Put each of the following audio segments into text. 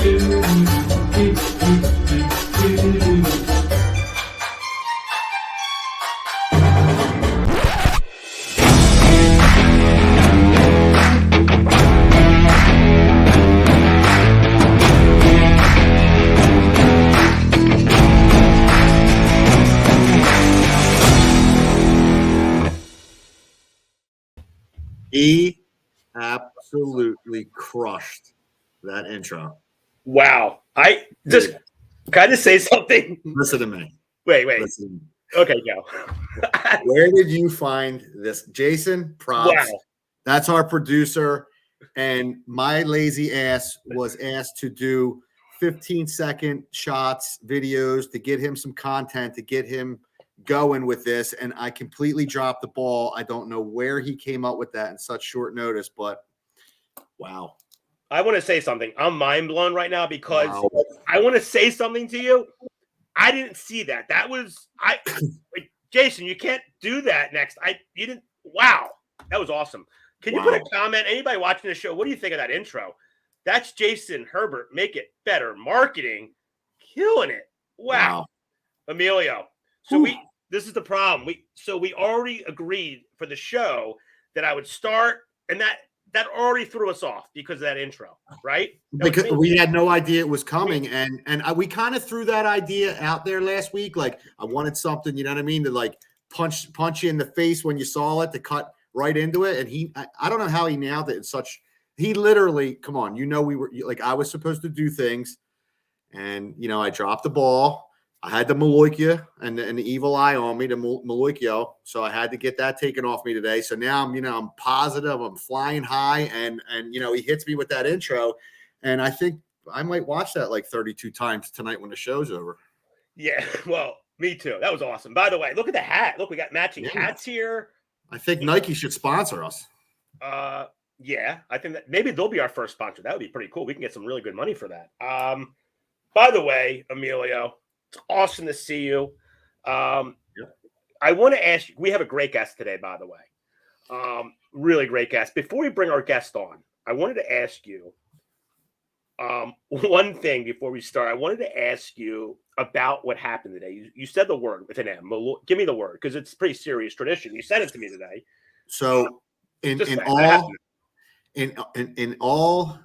He absolutely crushed that intro. Wow. Can I just say something? Listen to me. Wait. Listen. Okay, go. Where did you find this? Jason, props. Wow. That's our producer. And my lazy ass was asked to do 15-second shots, videos to get him some content, to get him going with this. And I completely dropped the ball. I don't know where he came up with that in such short notice, but wow. I want to say something. I'm mind blown right now because I want to say something to you. I didn't see that. That was Jason, you can't do that next. You didn't. Wow. That was awesome. Can you put a comment? Anybody watching the show, what do you think of that intro? That's Jason Herbert. Make it better. Marketing. Killing it. Wow. Emilio. So this is the problem. We already agreed for the show that I would start, and that already threw us off because of that intro, right? Because we had no idea it was coming, and we kind of threw that idea out there last week. Like, I wanted something, you know what I mean, to like punch you in the face when you saw it, to cut right into it. And I don't know how he nailed it in such. He literally, come on, we were like, I was supposed to do things, and I dropped the ball. I had the Maloikia and the evil eye on me, the Maloikio. So I had to get that taken off me today. So now I'm positive, I'm flying high, and he hits me with that intro. And I think I might watch that like 32 times tonight when the show's over. Yeah, well, me too. That was awesome. By the way, look at the hat. Look, we got matching hats here. I think Nike should sponsor us. Yeah, I think that maybe they'll be our first sponsor. That would be pretty cool. We can get some really good money for that. By the way, Emilio, it's awesome to see you. I want to ask you, we have a great guest today, by the way. Really great guest. Before we bring our guest on, I wanted to ask you one thing before we start. I wanted to ask you about what happened today. You said the word with an M. Give me the word, because it's pretty serious tradition. You said it to me today. So in all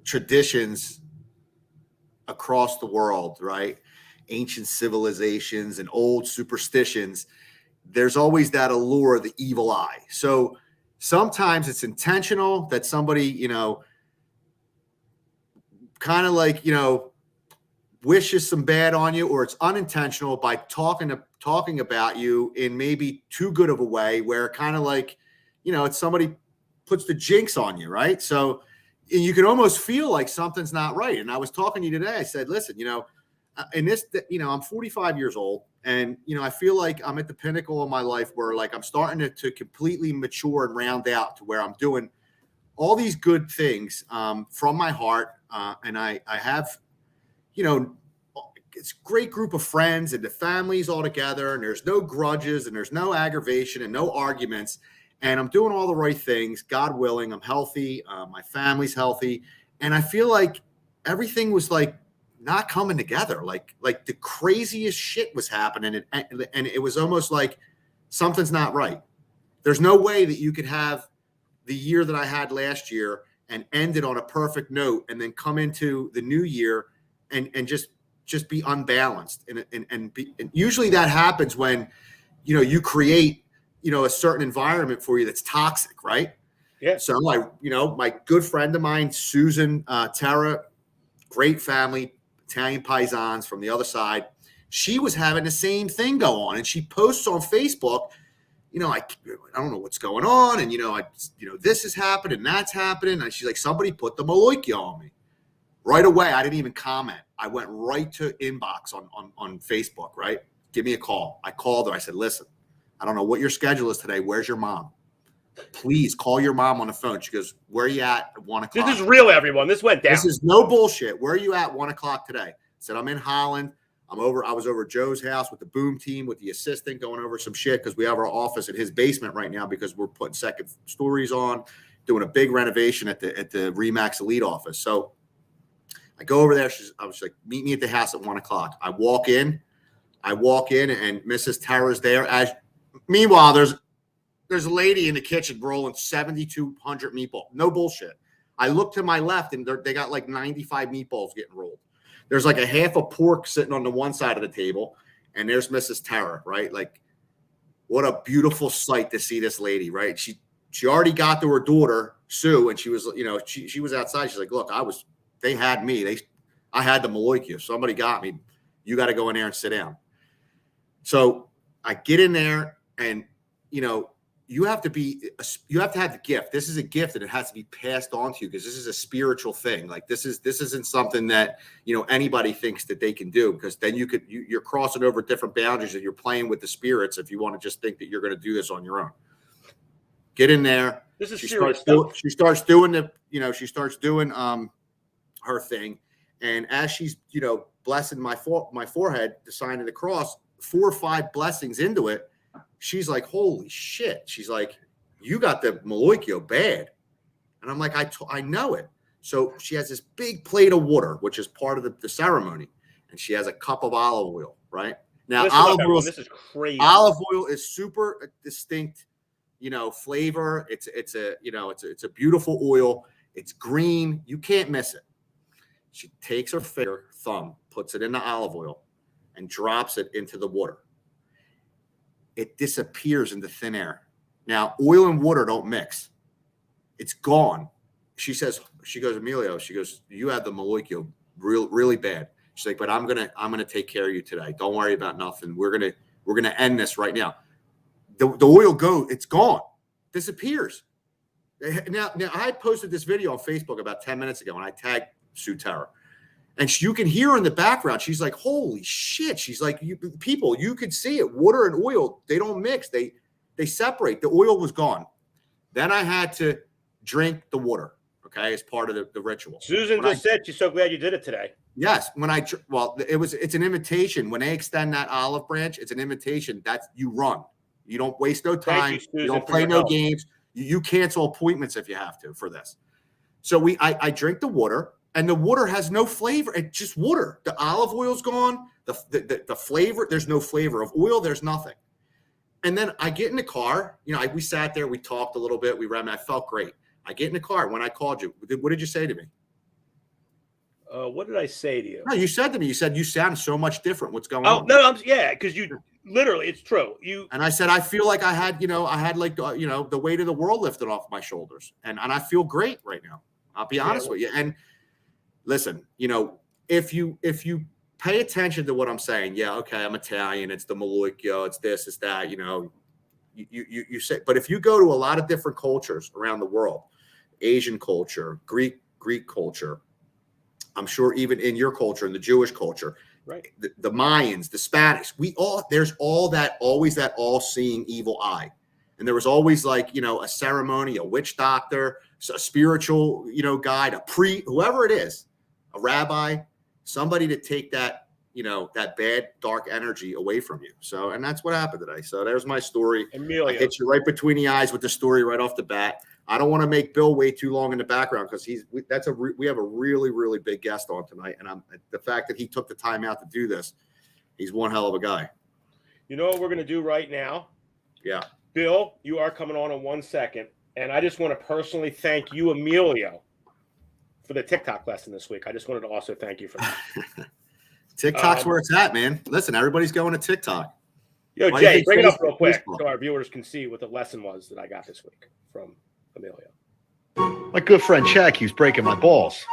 traditions across the world, right? Ancient civilizations and old superstitions, there's always that allure of the evil eye. So sometimes it's intentional that somebody, kind of like, wishes some bad on you, or it's unintentional by talking about you in maybe too good of a way, where kind of like, it's somebody puts the jinx on you, right? So you can almost feel like something's not right. And I was talking to you today. I said, listen, in this, I'm 45 years old, and, I feel like I'm at the pinnacle of my life where, like, I'm starting to completely mature and round out to where I'm doing all these good things from my heart. And I have, it's a great group of friends, and the family's all together, and there's no grudges, and there's no aggravation and no arguments. And I'm doing all the right things, God willing. I'm healthy. My family's healthy. And I feel like everything was like not coming together. Like the craziest shit was happening. And it was almost like something's not right. There's no way that you could have the year that I had last year and end it on a perfect note, and then come into the new year and just be unbalanced. And usually that happens when, you create, a certain environment for you that's toxic, right? Yeah. So my good friend of mine, Susan, Tara, great family, Italian paisans from the other side. She was having the same thing go on, and she posts on Facebook, I don't know what's going on. And, this is happening, that's happening. And she's like, somebody put the Maloikia on me. Right away, I didn't even comment. I went right to inbox on Facebook, right? Give me a call. I called her. I said, listen, I don't know what your schedule is today. Where's your mom? Please call your mom on the phone. She goes, where are you at 1 o'clock? This is real, everyone. This went down. This is no bullshit. Where are you at 1 o'clock today? I said, I'm in Holland. I was over at Joe's house with the boom team, with the assistant, going over some shit, because we have our office in his basement right now because we're putting second stories on, doing a big renovation at the Remax Elite office. So I go over there. I was like, meet me at the house at 1:00. I walk in, and Mrs. Tara's there. Meanwhile, there's a lady in the kitchen rolling 7,200 meatballs. No bullshit. I look to my left, and they got like 95 meatballs getting rolled. There's like a half a pork sitting on the one side of the table, and there's Mrs. Tara, right? Like, what a beautiful sight to see this lady, right? She already got to her daughter, Sue, and she was, she was outside. She's like, look, they had me. I had the Maloykia. Somebody got me. You got to go in there and sit down. So I get in there, and, you have to have the gift. This is a gift, and it has to be passed on to you, because this is a spiritual thing. Like, this isn't something that, anybody thinks that they can do, because then you're crossing over different boundaries, and you're playing with the spirits if you want to just think that you're going to do this on your own. Get in there. This is she serious starts, she starts doing her thing. And as she's, blessing my forehead, the sign of the cross, 4 or 5 blessings into it, she's like, holy shit. She's like, you got the Maloykia bad. And I'm like, I know it. So she has this big plate of water, which is part of the ceremony. And she has a cup of olive oil, right? Now, this is crazy. Olive oil is super distinct, flavor. It's a beautiful oil. It's green. You can't miss it. She takes her thumb, puts it in the olive oil, and drops it into the water. It disappears into thin air. Now, oil and water don't mix. It's gone. She goes, Emilio, you had the Maloykia really bad. She's like, but I'm gonna take care of you today. Don't worry about nothing. We're gonna end this right now. The oil it's gone, disappears. Now I posted this video on Facebook about 10 minutes ago, and I tagged Sue Tara. And you can hear her in the background. She's like, holy shit. She's like, you could see it. Water and oil, they don't mix. They separate. The oil was gone. Then I had to drink the water, okay, as part of the ritual. Susan just said she's so glad you did it today. Yes. It's an invitation. When they extend that olive branch, it's an invitation. That's you run. You don't waste no time. You don't play no games. You cancel appointments if you have to for this. So I drink the water. And the water has no flavor. It's just water. The olive oil's gone. The flavor, there's no flavor of oil. There's nothing. And then I get in the car. We sat there. We talked a little bit. We ran. I felt great. I get in the car. When I called you, what did you say to me? What did I say to you? No, you said to me, you sound so much different. What's going on? Oh, no, because you literally, it's true. And I said, I feel like I had like, the weight of the world lifted off my shoulders. And I feel great right now. I'll be honest with you. And listen, if you pay attention to what I'm saying, okay, I'm Italian. It's the Maloykia. It's this, it's that. You say, but if you go to a lot of different cultures around the world, Asian culture, Greek culture, I'm sure even in your culture, in the Jewish culture, right, the Mayans, the Spanish, there's always that all-seeing evil eye, and there was always like a ceremony, a witch doctor, a spiritual guide, a priest, whoever it is. A rabbi, somebody to take that, that bad, dark energy away from you. So, and that's what happened today. So there's my story. Emilio. I hit you right between the eyes with the story right off the bat. I don't want to make Bill wait too long in the background, because we have a really, really big guest on tonight. And the fact that he took the time out to do this, he's one hell of a guy. You know what we're going to do right now? Yeah. Bill, you are coming on in 1 second. And I just want to personally thank you, Emilio, for the TikTok lesson this week. I just wanted to also thank you for that. TikTok's where it's at, man. Listen, everybody's going to TikTok. Yo, Jay, bring it up real quick so our viewers can see what the lesson was that I got this week from Emilio. My good friend Chad keeps breaking my balls.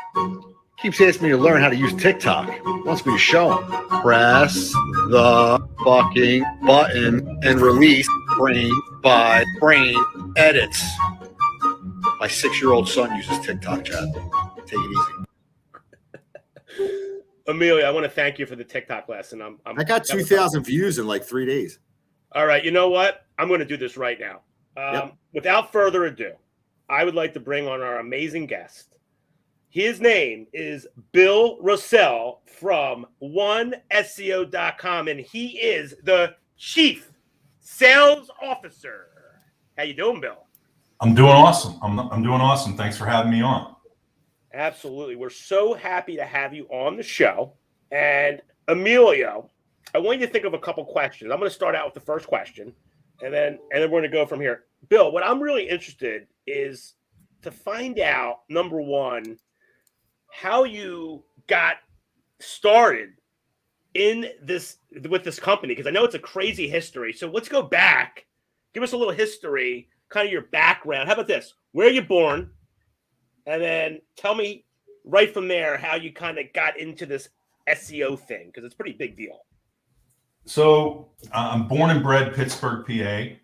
Keeps asking me to learn how to use TikTok. Wants me to show him. Press the fucking button and release brain by brain edits. My 6-year-old son uses TikTok, Chad. Take it easy. Amelia, I want to thank you for the TikTok lesson. I got 2,000 views in like 3 days. All right. You know what? I'm going to do this right now. Without further ado, I would like to bring on our amazing guest. His name is Bill Rossell from OneSEO.com, and he is the Chief Sales Officer. How you doing, Bill? I'm doing awesome. I'm doing awesome. Thanks for having me on. Absolutely. We're so happy to have you on the show. And Emilio, I want you to think of a couple questions. I'm going to start out with the first question, and then we're going to go from here. Bill, what I'm really interested is to find out, number one, how you got started in this with this company, because I know it's a crazy history. So let's go back. Give us a little history, kind of your background. How about this? Where are you born? And then tell me right from there how you kind of got into this SEO thing, because it's a pretty big deal. So I'm born and bred Pittsburgh, PA.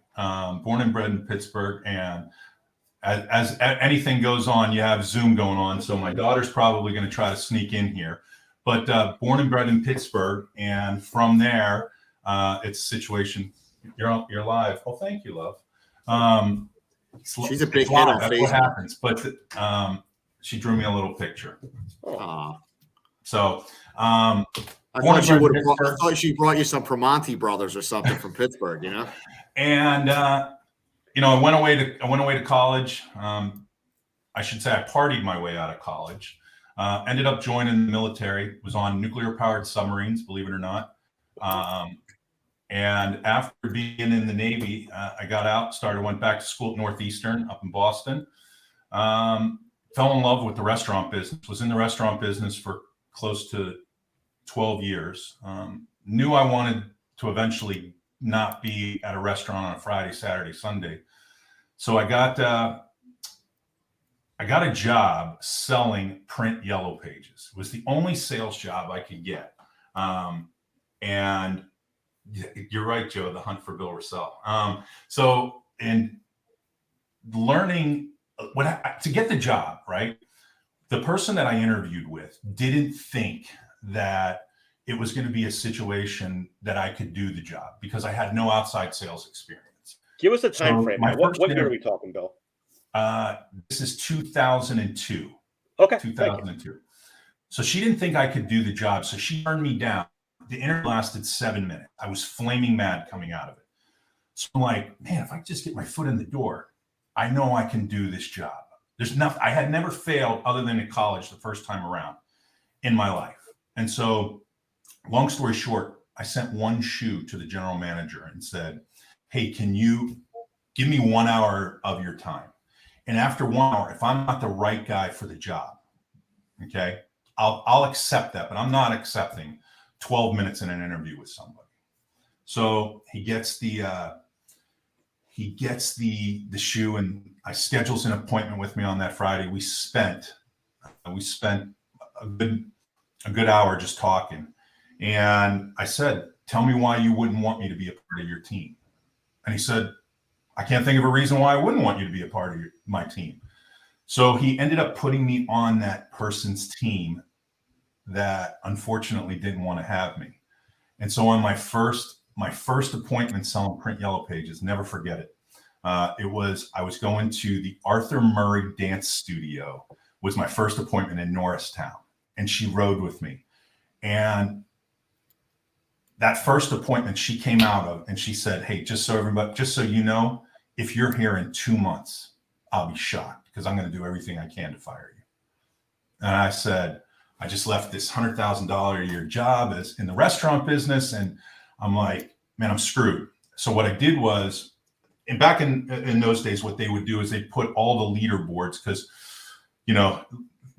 Born and bred in Pittsburgh, and as anything goes on, you have Zoom going on. So my daughter's probably going to try to sneak in here. But born and bred in Pittsburgh, and from there, it's a situation. You're live. Well, thank you, love. She's a big hit on That's Facebook. what happens. But she drew me a little picture. So I thought she brought you some Primanti brothers or something from Pittsburgh, you know. And I went away to college. I should say I partied my way out of college. Ended up joining the military. Was on nuclear-powered submarines, believe it or not. And after being in the Navy, I got out, went back to school at Northeastern up in Boston. Fell in love with the restaurant business. Was in the restaurant business for close to 12 years. Knew I wanted to eventually not be at a restaurant on a Friday, Saturday, Sunday. So I got a job selling print yellow pages. It was the only sales job I could get. And you're right, Joe, the hunt for Bill Rossell. So in learning to get the job, right? The person that I interviewed with didn't think that it was going to be a situation that I could do the job because I had no outside sales experience. Give us a time frame. What year are we talking, Bill? This is 2002. Okay. 2002. So she didn't think I could do the job. So she turned me down. The interview lasted 7 minutes. I was flaming mad coming out of it. So I'm like, man, if I just get my foot in the door, I know I can do this job. There's nothing. I had never failed other than in college the first time around in my life. And so long story short, I sent one shoe to the general manager and said, hey, can you give me 1 hour of your time? And after 1 hour, if I'm not the right guy for the job, okay, I'll accept that, but I'm not accepting 12 minutes in an interview with somebody. So he gets the shoe, and I schedules an appointment with me on that Friday. We spent a good hour just talking. And I said, tell me why you wouldn't want me to be a part of your team. And he said, I can't think of a reason why I wouldn't want you to be a part of my team. So he ended up putting me on that person's team that unfortunately didn't want to have me. And so on my first appointment selling print yellow pages, never forget it. I was going to the Arthur Murray Dance Studio, was my first appointment in Norristown, and she rode with me. And that first appointment she came out of, and she said, hey, just so you know, if you're here in 2 months, I'll be shocked because I'm going to do everything I can to fire you. And I said, I just left this $100,000 a year job in the restaurant business. And I'm like, man, I'm screwed. So what I did was, and back in those days, what they would do is they put all the leaderboards, because,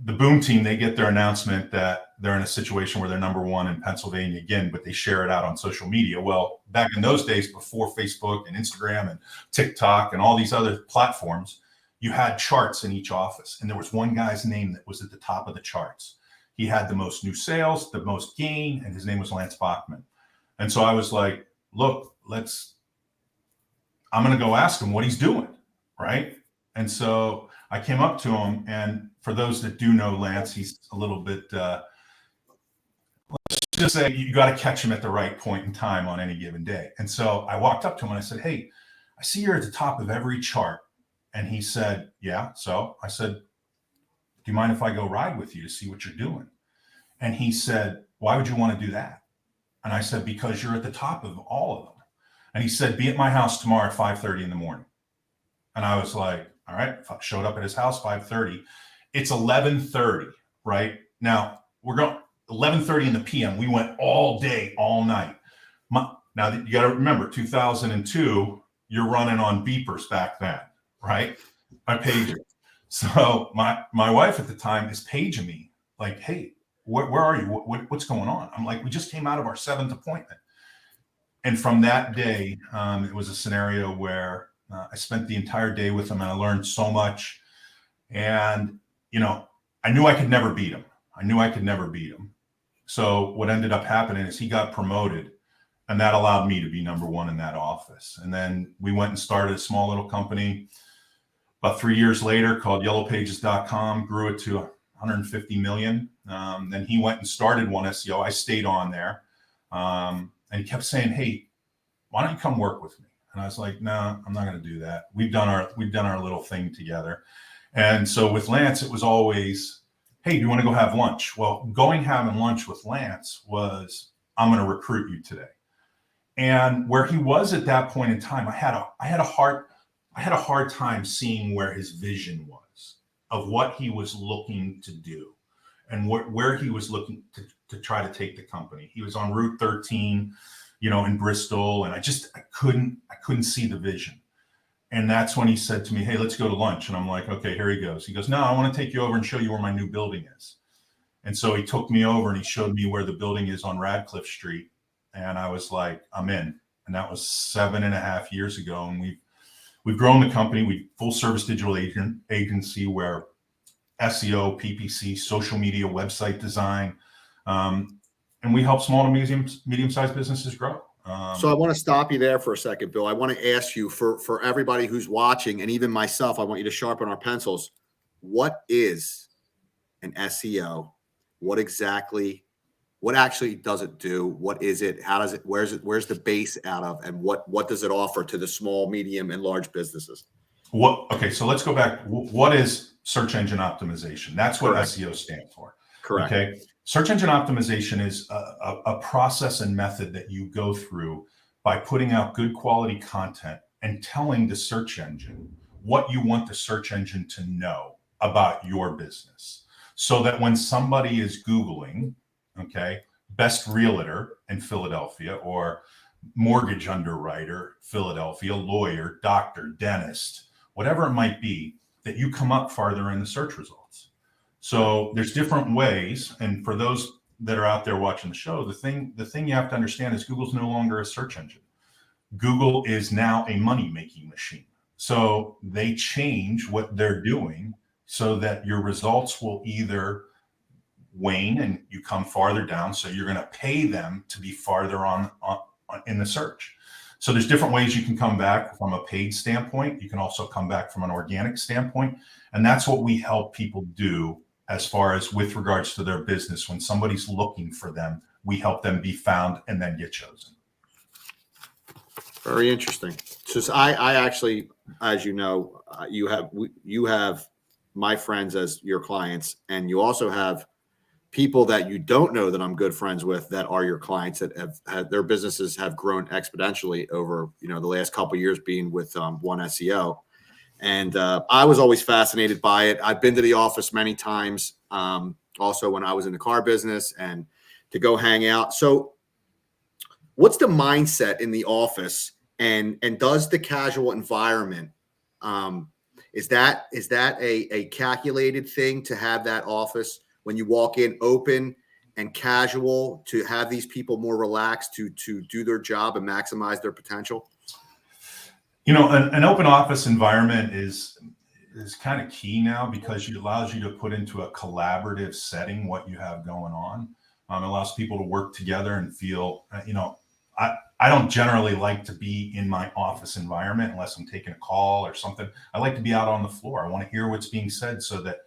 the Boom team, they get their announcement that they're in a situation where they're number one in Pennsylvania again, but they share it out on social media. Well, back in those days, before Facebook and Instagram and TikTok and all these other platforms, you had charts in each office. And there was one guy's name that was at the top of the charts. He had the most new sales, the most gain, and his name was Lance Bachman. And so I was like, look, I'm going to go ask him what he's doing, right? And so I came up to him, and for those that do know Lance, he's a little bit, let's just say you got to catch him at the right point in time on any given day. And so I walked up to him and I said, hey, I see you're at the top of every chart. And he said, yeah. So I said, do you mind if I go ride with you to see what you're doing? And he said, why would you want to do that? And I said, because you're at the top of all of them. And he said, be at my house tomorrow at 5:30 in the morning. And I was like, all right. Showed up at his house 5:30. It's 11:30 right now. We're going 11:30 in the PM. We went all day, all night. Now you got to remember, 2002, you're running on beepers back then, right? My pager. So my wife at the time is paging me like, "Hey, where are you? What's going on?" I'm like, "We just came out of our 7th appointment." And from that day, it was a scenario where I spent the entire day with him, and I learned so much. And I knew I could never beat him. So what ended up happening is he got promoted, and that allowed me to be number one in that office. And then we went and started a small little company about 3 years later called yellowpages.com, grew it to 150 million. Then he went and started One SEO. I stayed on there. And he kept saying, "Hey, why don't you come work with me?" And I was like, "No, I'm not going to do that. We've done our little thing together." And so with Lance, it was always, "Hey, do you want to go have lunch?" Well, having lunch with Lance was, "I'm going to recruit you today." And where he was at that point in time, I had a hard time seeing where his vision was of what he was looking to do and where he was looking to try to take the company. He was on Route 13, in Bristol, and I couldn't see the vision. And that's when he said to me, "Hey, let's go to lunch." And I'm like, "Okay, here he goes." He goes, "No, I want to take you over and show you where my new building is." And so he took me over and he showed me where the building is on Radcliffe Street. And I was like, "I'm in." And that was 7.5 years ago. And we've grown the company. We full service digital agency where SEO, PPC, social media, website design, and we help small to medium-sized businesses grow. So I want to stop you there for a second, Bill. I want to ask you for everybody who's watching, and even myself, I want you to sharpen our pencils. What is an SEO? What actually does it do? What is it? How does it? Where's the base out of? And what does it offer to the small, medium, and large businesses? Okay, so let's go back. What is search engine optimization? That's what Correct. SEO stands for. Correct. Okay. Search engine optimization is a process and method that you go through by putting out good quality content and telling the search engine what you want the search engine to know about your business. So that when somebody is Googling, okay, best realtor in Philadelphia or mortgage underwriter, Philadelphia, lawyer, doctor, dentist, whatever it might be, that you come up farther in the search results. So there's different ways. And for those that are out there watching the show, the thing you have to understand is Google's no longer a search engine. Google is now a money-making machine. So they change what they're doing so that your results will either wane and you come farther down. So you're going to pay them to be farther on in the search. So there's different ways you can come back from a paid standpoint. You can also come back from an organic standpoint. And that's what we help people do as far as with regards to their business. When somebody's looking for them, we help them be found and then get chosen. Very interesting. So I actually, as you know, you have my friends as your clients, and you also have people that you don't know that I'm good friends with that are your clients that have had their businesses have grown exponentially over, the last couple of years being with One SEO. And I was always fascinated by it. I've been to the office many times, also when I was in the car business, and to go hang out. So what's the mindset in the office, and does the casual environment, is that a calculated thing to have that office when you walk in open and casual, to have these people more relaxed to do their job and maximize their potential? An open office environment is kind of key now because it allows you to put into a collaborative setting what you have going on. It allows people to work together and feel, I don't generally like to be in my office environment unless I'm taking a call or something. I like to be out on the floor. I want to hear what's being said so that,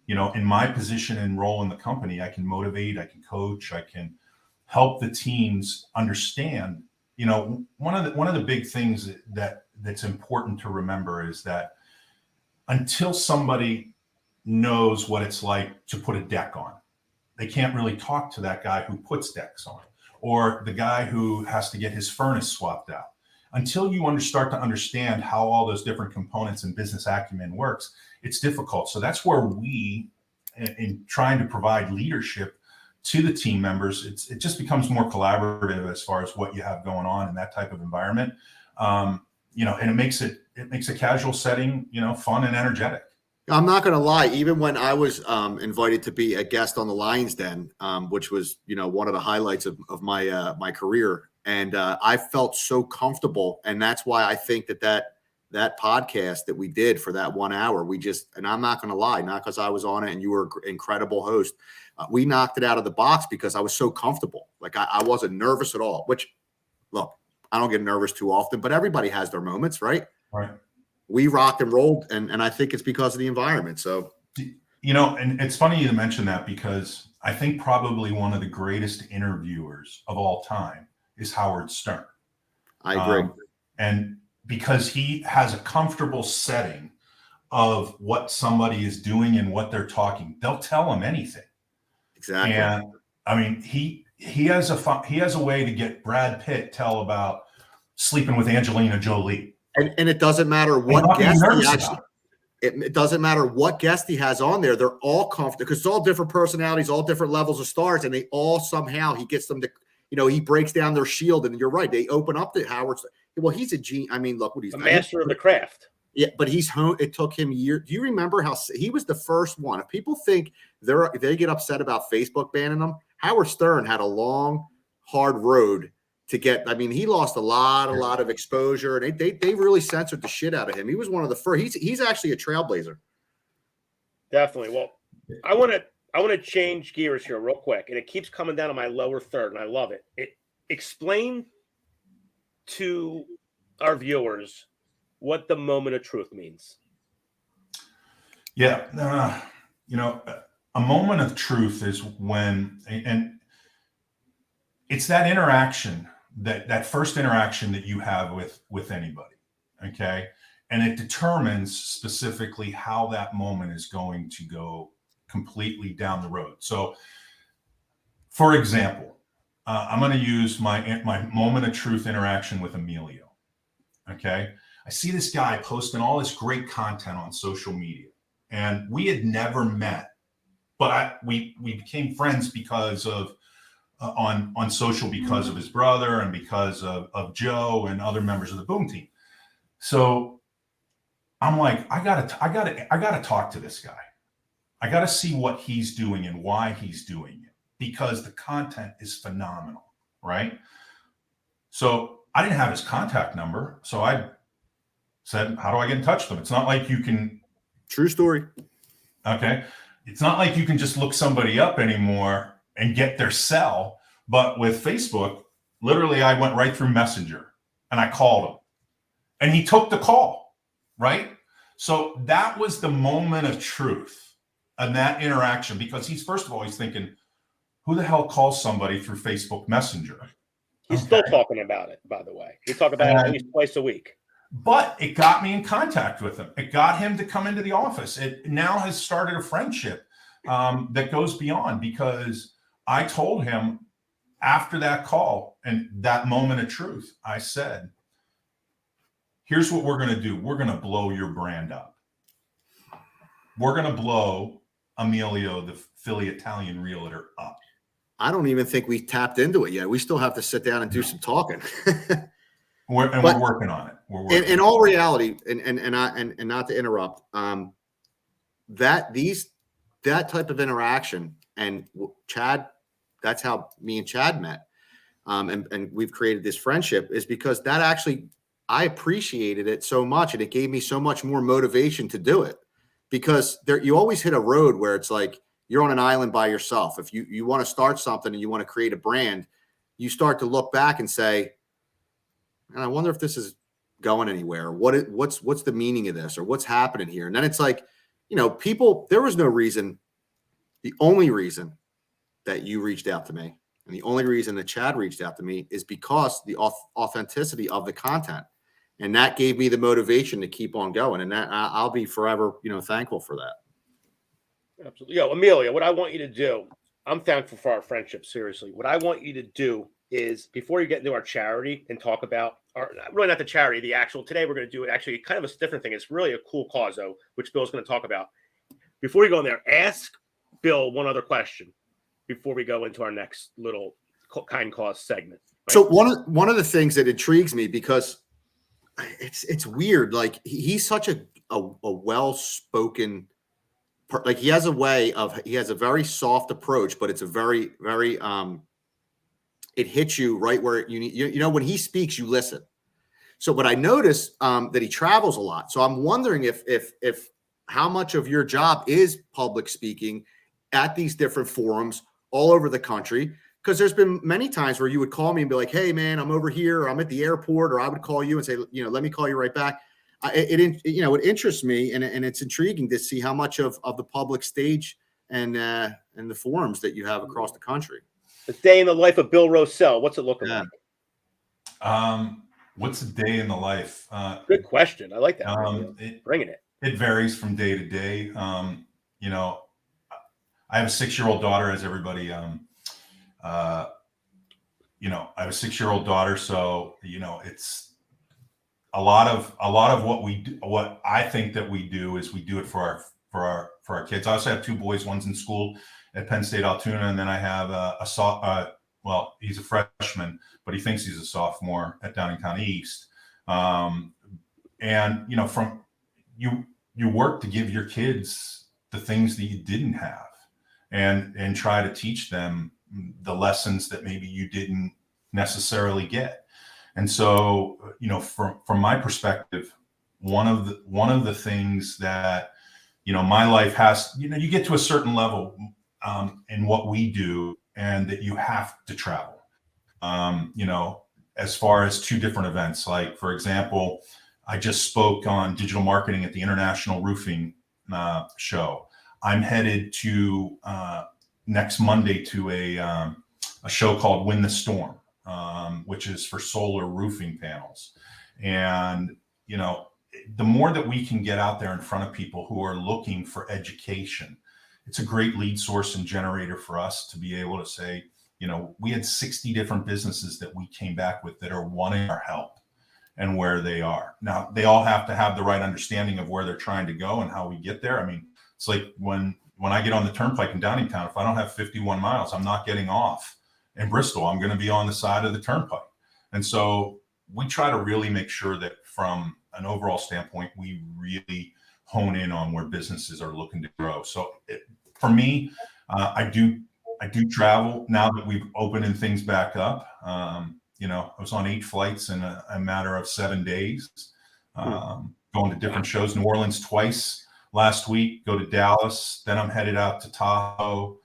in my position and role in the company, I can motivate, I can coach, I can help the teams understand. One of the big things that's important to remember is that until somebody knows what it's like to put a deck on, they can't really talk to that guy who puts decks on, or the guy who has to get his furnace swapped out, until you start to understand how all those different components and business acumen works, it's difficult. So that's where we, in trying to provide leadership to the team members, it just becomes more collaborative as far as what you have going on in that type of environment. And it makes a casual setting, fun and energetic. I'm not going to lie. Even when I was invited to be a guest on the Lions Den, which was, one of the highlights of my my career, and I felt so comfortable, and that's why I think that podcast that we did for that 1 hour, and I'm not going to lie, not because I was on it and you were an incredible host, we knocked it out of the box because I was so comfortable. Like I wasn't nervous at all. Which, look, I don't get nervous too often, but everybody has their moments, right? Right. We rocked and rolled, and I think it's because of the environment. So, and it's funny you mention that, because I think probably one of the greatest interviewers of all time is Howard Stern. I agree. And because he has a comfortable setting of what somebody is doing and what they're talking, they'll tell him anything. Exactly. And I mean, he has a way to get Brad Pitt tell about sleeping with Angelina Jolie. And it doesn't matter what guest he actually. It doesn't matter what guest he has on there. They're all comfortable because it's all different personalities, all different levels of stars, and they all somehow he gets them to, he breaks down their shield. And you're right, they open up to Howard. Well, he's a genius. I mean, look what he's a master of the craft. Yeah, but it took him years. Do you remember how he was the first one? If people think they get upset about Facebook banning them, Howard Stern had a long, hard road to get. I mean, he lost a lot of exposure, and they really censored the shit out of him. He was one of the first. He's actually a trailblazer. Definitely. Well, I want to change gears here real quick, and it keeps coming down to my lower third, and I love it. Explain to our viewers what the moment of truth means. Yeah. A moment of truth is when, and it's that interaction, that first interaction that you have with anybody. Okay. And it determines specifically how that moment is going to go completely down the road. So for example, I'm going to use my moment of truth interaction with Emilio. Okay. I see this guy posting all this great content on social media, and we had never met, but we became friends because of on social, because of his brother and because of Joe and other members of the Boom team. So I'm like, I gotta talk to this guy. I gotta see what he's doing and why he's doing it, because the content is phenomenal, right? So I didn't have his contact number, so I said, how do I get in touch with them? It's not like you can. True story. Okay. It's not like you can just look somebody up anymore and get their cell. But with Facebook, literally, I went right through Messenger and I called him and he took the call. Right. So that was the moment of truth and that interaction, because first of all, he's thinking, who the hell calls somebody through Facebook Messenger? He's still talking about it, by the way. We talk about it at least twice a week. But it got me in contact with him. It got him to come into the office. It now has started a friendship that goes beyond, because I told him after that call and that moment of truth, I said, here's what we're going to do. We're going to blow your brand up. We're going to blow Emilio, the Philly Italian realtor, up. I don't even think we tapped into it yet. We still have to sit down and do some talking. We're working on it. In all reality, and not to interrupt, that type of interaction, and Chad, that's how me and Chad met, and we've created this friendship, is because that actually, I appreciated it so much, and it gave me so much more motivation to do it, because you always hit a road where it's like you're on an island by yourself. If you want to start something and you want to create a brand, you start to look back and say, and I wonder if this is going anywhere. What's the meaning of this, or what's happening here? And then it's like, people, there was no reason. The only reason that you reached out to me, and the only reason that Chad reached out to me, is because the authenticity of the content. And that gave me the motivation to keep on going. And that I'll be forever, thankful for that. Absolutely. Amelia, what I want you to do, I'm thankful for our friendship. Seriously. What I want you to do is, before you get into our charity and talk about or really not the charity, the actual, today we're going to do it actually kind of a different thing. It's really a cool cause, though, which Bill's going to talk about. Before we go in there, ask Bill one other question before we go into our next little kind cause segment. Right? So one of the things that intrigues me, because it's weird, like he's such a well-spoken, like he has a very soft approach, but it's a very, very it hits you right where you need, you know, when he speaks, you listen. So, but I notice that he travels a lot. So I'm wondering if how much of your job is public speaking at these different forums all over the country. Because there's been many times where you would call me and be like, hey, man, I'm over here, or I'm at the airport, or I would call you and say, you know, let me call you right back. It interests me, and it's intriguing to see how much of the public stage and the forums that you have across the country. A day in the life of Bill Rossell. What's it looking like? What's a day in the life? Good question. I like that. Bringing it. It varies from day to day. You know, I have a 6-year-old daughter, as everybody, you know, I have a 6-year-old daughter. So, you know, it's a lot of what we do, what I think that we do is we do it for our kids. I also have 2 boys. One's in school at Penn State Altoona, and then I have well, he's a freshman, but he thinks he's a sophomore at Downingtown East. And you know, from you work to give your kids the things that you didn't have, and try to teach them the lessons that maybe you didn't necessarily get. And so, you know, from my perspective, one of the things that, you know, my life has, you know, you get to a certain level in what we do, and that you have to travel. You know, as far as 2 different events, like for example, I just spoke on digital marketing at the International Roofing show. I'm headed to next Monday to a show called Win the Storm, which is for solar roofing panels. And, you know, the more that we can get out there in front of people who are looking for education, it's a great lead source and generator for us to be able to say, you know, we had 60 different businesses that we came back with that are wanting our help and where they are. Now, they all have to have the right understanding of where they're trying to go and how we get there. I mean, it's like when I get on the turnpike in Downingtown, if I don't have 51 miles, I'm not getting off in Bristol. I'm going to be on the side of the turnpike. And so we try to really make sure that from an overall standpoint, we really hone in on where businesses are looking to grow. So for me, I do travel now that we've opened things back up. You know, I was on 8 flights in a matter of 7 days, going to different shows. New Orleans twice last week, go to Dallas. Then I'm headed out to Tahoe.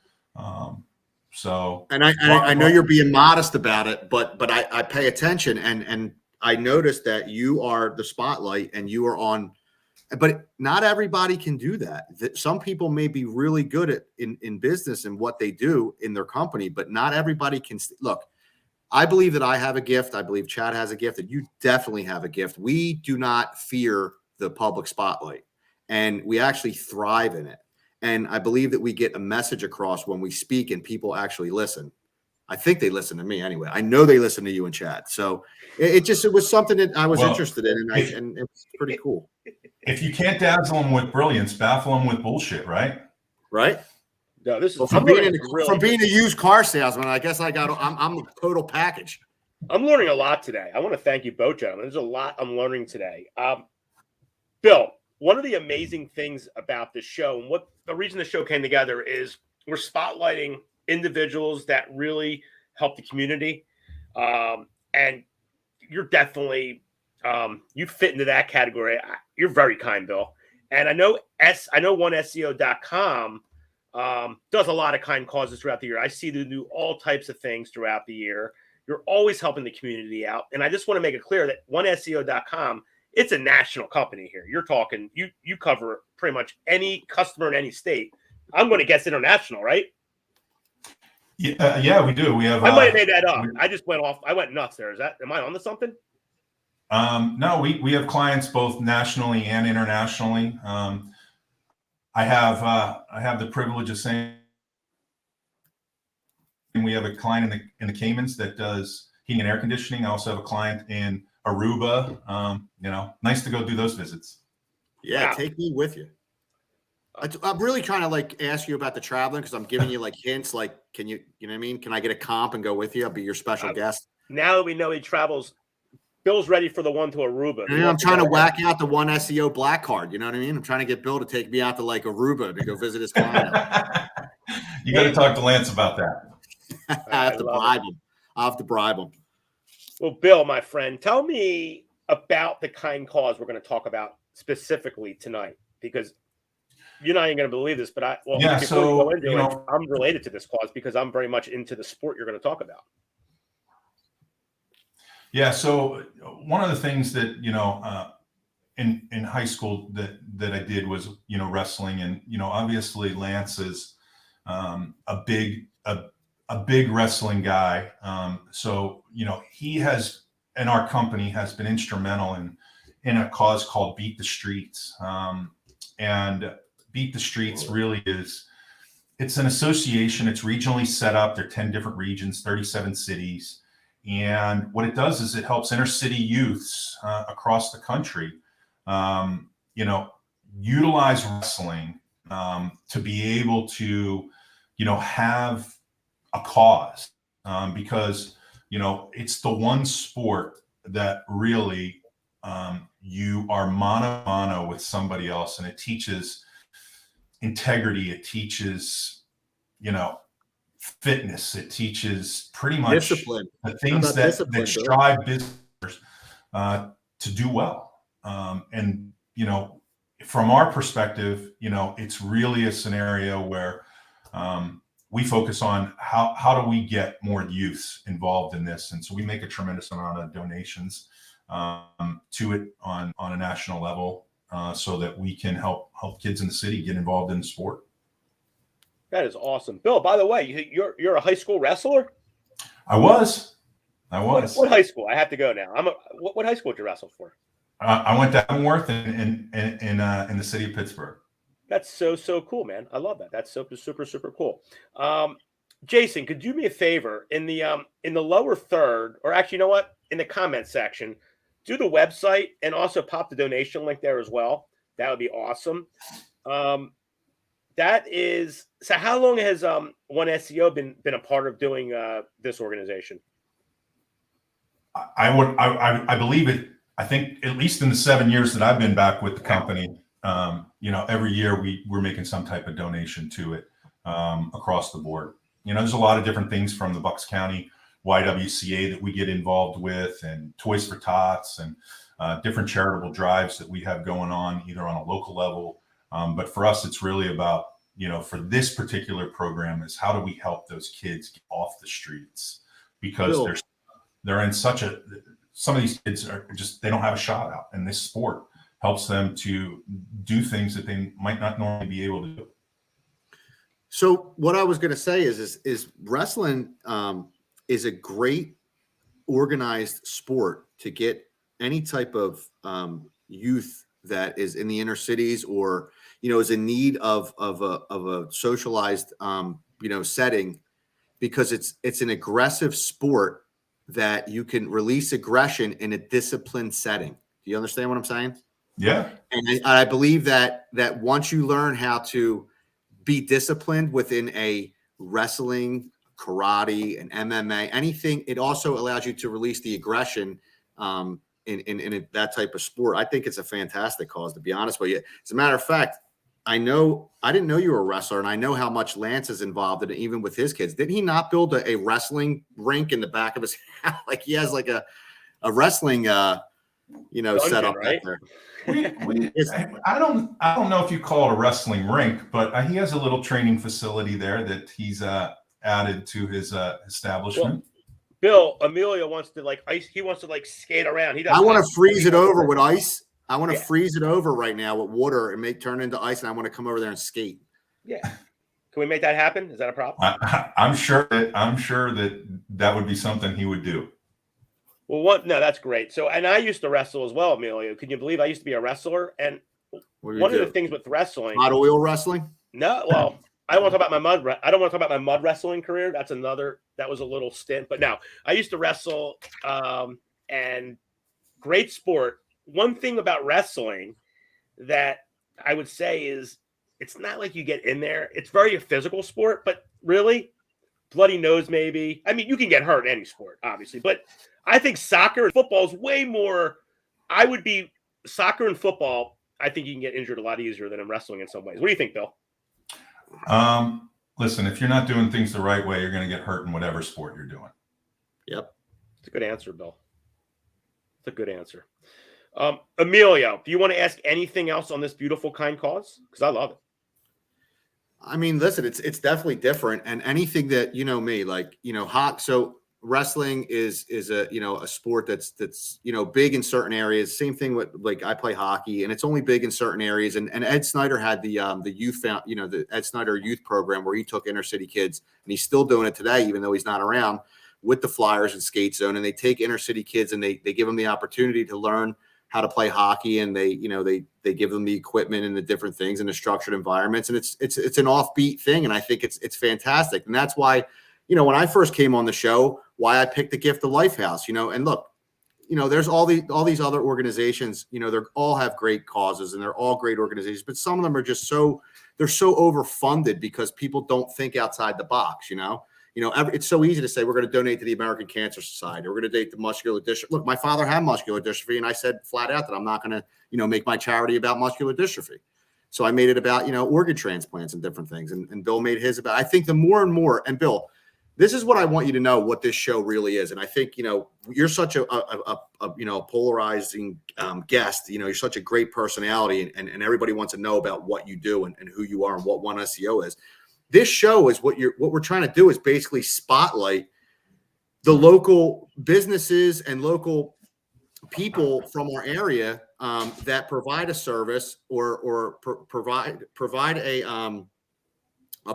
So, and I know you're being modest about it, but I pay attention, and I noticed that you are the spotlight, and you are on. But not everybody can do that. Some people may be really good at in business and what they do in their company, but not everybody can. Look, I believe that I have a gift. I believe Chad has a gift, and you definitely have a gift. We do not fear the public spotlight, and we actually thrive in it. And I believe that we get a message across when we speak, and people actually listen. I think they listen to me anyway. I know they listen to you and Chad. So it was something that I was interested in, and it was pretty cool. If you can't dazzle them with brilliance, baffle them with bullshit, right? Right. No, this is from being a used car salesman. I guess I'm the total package. I'm learning a lot today. I want to thank you both, gentlemen. There's a lot I'm learning today. Bill, one of the amazing things about the show, and what the reason the show came together, is we're spotlighting individuals that really help the community, and you're definitely you fit into that category. You're very kind, Bill. And I know OneSEO.com does a lot of kind causes throughout the year. I see them do all types of things throughout the year. You're always helping the community out. And I just want to make it clear that OneSEO.com, it's a national company here. You're talking, you cover pretty much any customer in any state. I'm going to guess international, right? Yeah, we do. We have. I might have made that up. I just went off. I went nuts there. Am I on to something? No, we have clients both nationally and internationally. I have the privilege of saying we have a client in the Caymans that does heating and air conditioning. I also have a client in Aruba. Nice to go do those visits. Yeah, Wow. take me with you. I'm really trying to like ask you about the traveling because I'm giving you like hints. Like, can you know what I mean? Can I get a comp and go with you? I'll be your special guest. Now that we know he travels, Bill's ready for the one to Aruba. And I'm trying to whack out the one SEO black card. You know what I mean? I'm trying to get Bill to take me out to like Aruba to go visit his client. You got to talk to Lance about that. I have to bribe him. I have to bribe him. Well, Bill, my friend, tell me about the kind cause we're going to talk about specifically tonight, because you're not even going to believe this, but before we go into it, I'm related to this cause because I'm very much into the sport you're going to talk about. Yeah. So one of the things that, in high school that I did was, wrestling, and, obviously Lance is a big wrestling guy. So, he has, and our company has been instrumental in a cause called Beat the Streets. And Beat the Streets really it's an association. It's regionally set up. There are 10 different regions, 37 cities. And what it does is it helps inner city youths across the country, utilize wrestling to be able to, have a cause, because, it's the one sport that really you are mano a mano with somebody else, and it teaches integrity. It teaches, fitness. It teaches pretty much Discipline. the things that strive businesses to do well. And, from our perspective, it's really a scenario where we focus on how do we get more youths involved in this. And so we make a tremendous amount of donations to it on a national level, so that we can help kids in the city get involved in the sport. That is awesome. Bill, by the way, you're a high school wrestler? I was. What high school? I have to go now. What high school did you wrestle for? I went to Avonworth in the city of Pittsburgh. That's so cool, man. I love that. That's super cool. Jason, could you do me a favor in the lower third, or actually, you know what? In the comment section, do the website and also pop the donation link there as well. That would be awesome. That is, so how long has One SEO been a part of doing this organization? I believe it. I think at least in the 7 years that I've been back with the company, every year we're making some type of donation to it across the board. There's a lot of different things from the Bucks County YWCA that we get involved with, and Toys for Tots, and different charitable drives that we have going on either on a local level. But for us, it's really about, for this particular program, is how do we help those kids get off the streets, because they're in some of these kids are just, they don't have a shot out, and this sport helps them to do things that they might not normally be able to do. So what I was going to say is wrestling is a great organized sport to get any type of youth that is in the inner cities, or is in need of a socialized setting, because it's an aggressive sport that you can release aggression in a disciplined setting. Do you understand what I'm saying? Yeah. And I believe that once you learn how to be disciplined within a wrestling, karate, and MMA, anything, it also allows you to release the aggression in that type of sport. I think it's a fantastic cause, to be honest with you. As a matter of fact, I didn't know you were a wrestler, and I know how much Lance is involved in it, even with his kids. Didn't he not build a wrestling rink in the back of his house? Like, he has like a wrestling, dungeon, set up right there. I don't know if you call it a wrestling rink, but he has a little training facility there that he's added to his establishment. Well, Bill, Emilio wants to ice. He wants to skate around. I want to freeze it over with ice. I want to freeze it over right now with water and turn it into ice, and I want to come over there and skate. Yeah. Can we make that happen? Is that a problem? I'm sure that would be something he would do. Well, no, that's great. So, and I used to wrestle as well, Emilio. Can you believe I used to be a wrestler? And one of the things with wrestling, hot oil wrestling. No, well, I don't want to talk about my mud wrestling career. That was a little stint. But now I used to wrestle, and great sport. One thing about wrestling that I would say is it's not like you get in there. It's very a physical sport, but really bloody nose maybe. I mean, you can get hurt in any sport, obviously, but I think soccer and football is way more. I would be soccer and football. I think you can get injured a lot easier than in wrestling in some ways. What do you think, Bill? Listen, if you're not doing things the right way, you're going to get hurt in whatever sport you're doing. Yep. It's a good answer, Bill. It's a good answer. Emilio, do you want to ask anything else on this beautiful, kind cause? Because I love it. I mean, listen, it's definitely different, and anything that me, like hot. So wrestling is a a sport that's big in certain areas. Same thing with like I play hockey, and it's only big in certain areas. And Ed Snyder had the youth the Ed Snyder youth program where he took inner city kids, and he's still doing it today, even though he's not around, with the Flyers and Skate Zone, and they take inner city kids and they give them the opportunity to learn how to play hockey, and they give them the equipment and the different things in the structured environments, and it's an offbeat thing, and I think it's fantastic, and that's why when I first came on the show, why I picked the Gift of Life House, and look, there's all these other organizations, they all have great causes and they're all great organizations, but some of them are just they're so overfunded because people don't think outside the box, it's so easy to say we're going to donate to the American Cancer Society. We're going to donate to muscular dystrophy. Look, my father had muscular dystrophy, and I said flat out that I'm not going to, make my charity about muscular dystrophy. So I made it about, organ transplants and different things. And Bill made his about. I think the more and more, and Bill, this is what I want you to know what this show really is. And I think, you're such a polarizing guest. You're such a great personality, and everybody wants to know about what you do and who you are and what One SEO is. This show is what we're trying to do is basically spotlight the local businesses and local people from our area that provide a service or provide a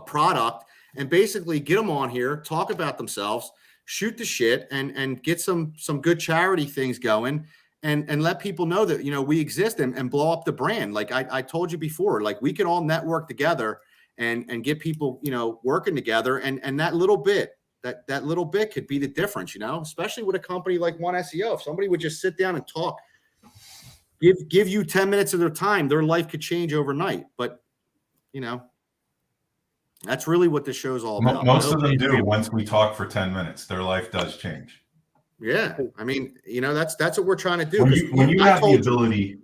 product, and basically get them on here, talk about themselves, shoot the shit, and get some good charity things going, and let people know that we exist and blow up the brand. Like I told you before, like we can all network together and get people, working together. And that little bit, that little bit could be the difference, especially with a company like One SEO. If somebody would just sit down and talk, give you 10 minutes of their time, their life could change overnight. But, that's really what the show's all about. Most of them do. Once we talk for 10 minutes, their life does change. Yeah. I mean, that's what we're trying to do. When you have the ability,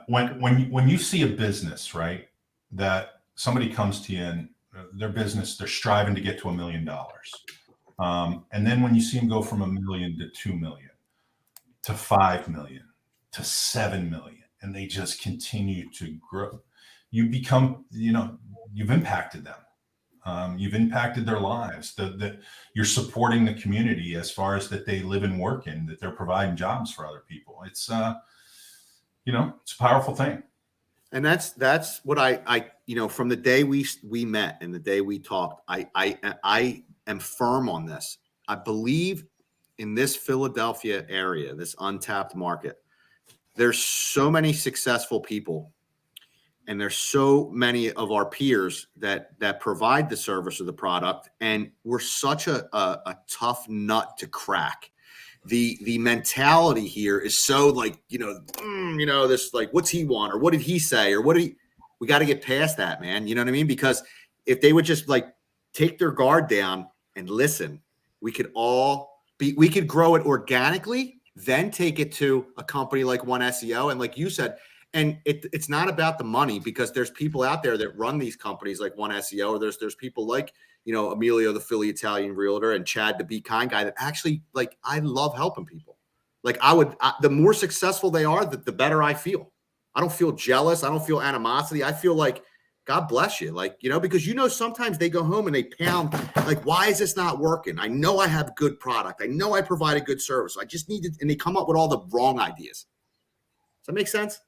when you see a business, right, that somebody comes to you and their business, they're striving to get to $1 million. And then when you see them go from $1 million to 2 million to 5 million to 7 million, and they just continue to grow, you become, you've impacted them. You've impacted their lives, that you're supporting the community as far as that they live and work in, that they're providing jobs for other people. It's, it's a powerful thing. And that's what I from the day we met and the day we talked, I am firm on this. I believe in this Philadelphia area, this untapped market, there's so many successful people, and there's so many of our peers that provide the service or the product, and we're such a tough nut to crack. The mentality here is so like, this like, what's he want, or what did he say, or we got to get past that, man. You know what I mean? Because if they would just like take their guard down and listen, we could grow it organically, then take it to a company like One SEO. And like you said, and it's not about the money, because there's people out there that run these companies like One SEO, or there's people like, Emilio, the Philly Italian realtor, and Chad, the Be Kind guy, that actually, like, I love helping people. Like the more successful they are, the better I feel. I don't feel jealous. I don't feel animosity. I feel like, God bless you. Like, because sometimes they go home and they pound, like, why is this not working? I know I have good product. I know I provide a good service. I just need it. And they come up with all the wrong ideas. Does that make sense?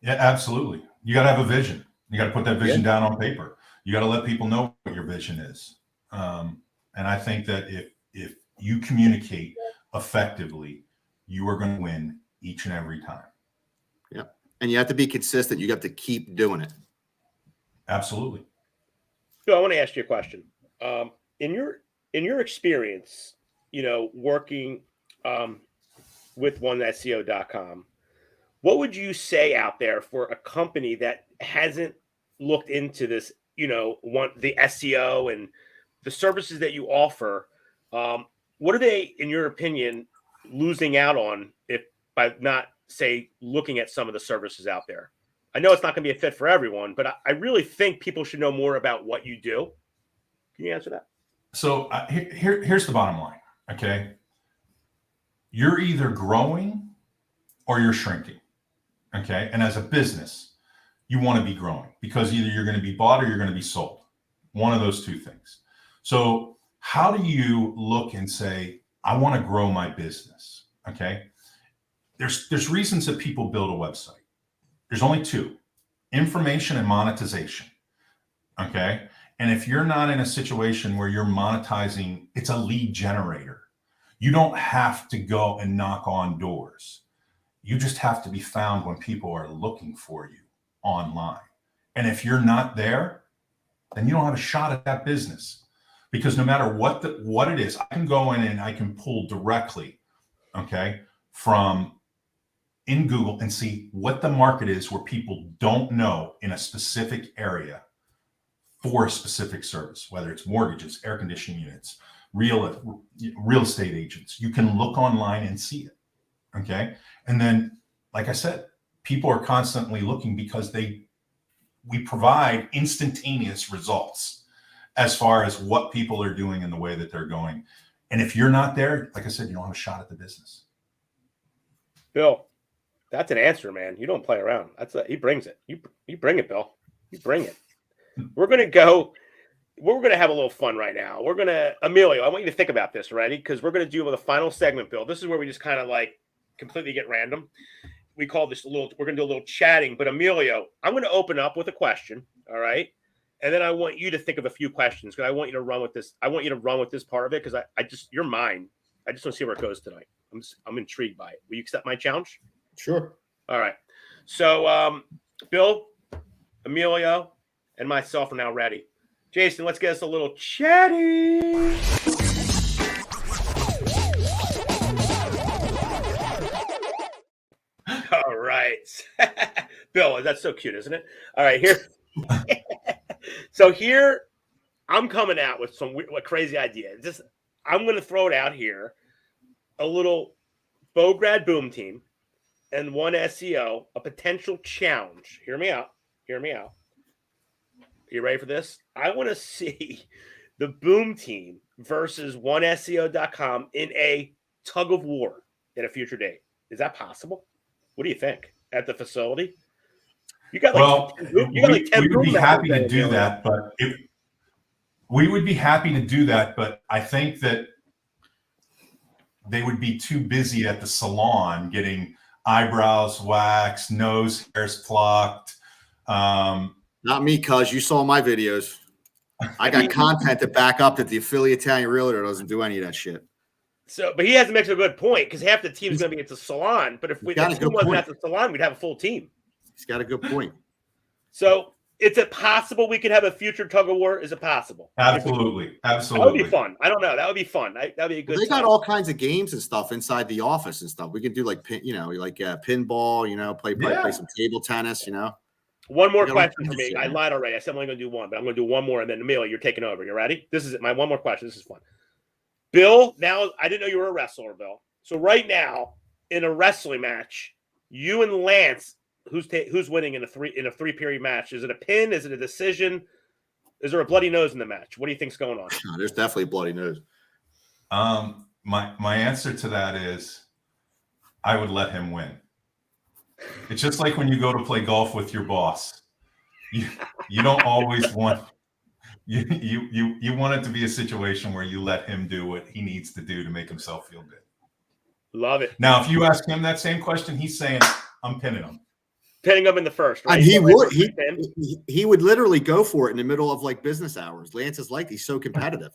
Yeah, absolutely. You got to have a vision. You got to put that vision down on paper. You got to let people know what your vision is. And I think that if you communicate effectively, you are going to win each and every time. Yeah. And you have to be consistent. You have to keep doing it. Absolutely. So I want to ask you a question. In your experience, working with oneseo.com. What would you say out there for a company that hasn't looked into this, the SEO and the services that you offer? What are they, in your opinion, losing out on if by not, say, looking at some of the services out there? I know it's not going to be a fit for everyone, but I really think people should know more about what you do. Can you answer that? So here's the bottom line. Okay. You're either growing or you're shrinking. Okay. And as a business, you want to be growing because either you're going to be bought or you're going to be sold. One of those two things. So how do you look and say, I want to grow my business? Okay. There's reasons that people build a website. There's only two: information and monetization. Okay. And if you're not in a situation where you're monetizing, it's a lead generator. You don't have to go and knock on doors. You just have to be found when people are looking for you online. And if you're not there, then you don't have a shot at that business. Because no matter what it is, I can go in and I can pull directly, okay, from in Google and see what the market is where people don't know in a specific area for a specific service, whether it's mortgages, air conditioning units, real estate agents. You can look online and see it. Okay. And then, like I said, people are constantly looking because we provide instantaneous results as far as what people are doing and the way that they're going. And if you're not there, like I said, you don't have a shot at the business. Bill, that's an answer, man. You don't play around. He brings it. You bring it, Bill. You bring it. We're going to have a little fun right now. Emilio, I want you to think about this, ready? Because we're going to do the final segment, Bill. This is where we just kind of like completely get random. We call this we're going to do a little chatting. But Emilio, I'm going to open up with a question. All right. And then I want you to think of a few questions because I want you to run with this. I want you to run with this part of it because you're mine. I just want to see where it goes tonight. I'm intrigued by it. Will you accept my challenge? Sure. All right. So, Bill, Emilio, and myself are now ready. Jason, let's get us a little chatty. All right. Bill, that's so cute, isn't it? All right, here. So here, I'm coming out with some crazy idea. I'm going to throw it out here. A little Bograd Boom Team and One SEO, a potential challenge. Hear me out. You ready for this? I want to see the Boom Team versus OneSEO.com in a tug of war in a future date. Is that possible? What do you think? At the facility? You got like 10 we would be happy to do there. that, but we would be happy to do that, but I think that they would be too busy at the salon getting eyebrows waxed, nose hairs plucked. Not me, cuz you saw my videos. I got content to back up that the affiliate Italian realtor doesn't do any of that shit. So, but he has to make a good point because half the team's going to be at the salon. But if the team wasn't at the salon, we'd have a full team. He's got a good point. So, is it possible we could have a future tug of war? Is it possible? Absolutely. That would be fun. I don't know. That would be fun. That would be a good. They got all kinds of games and stuff inside the office and stuff. We could do like pinball. Play some table tennis. One more question for me. I lied already. I said I'm only going to do one, but I'm going to do one more, and then Emilio, you're taking over. You ready? This is it. My one more question. This is fun. Bill, now I didn't know you were a wrestler, Bill. So right now in a wrestling match, you and Lance, who's winning in a three period match? Is it a pin? Is it a decision? Is there a bloody nose in the match? What do you think's going on? There's definitely a bloody nose. My answer to that is I would let him win. It's just like when you go to play golf with your boss. You don't always want you want it to be a situation where you let him do what he needs to do to make himself feel good. Love it. Now, if you ask him that same question, he's saying, I'm pinning him. Pinning him in the first, right? And he would literally go for it in the middle of like business hours. Lance is like, he's so competitive.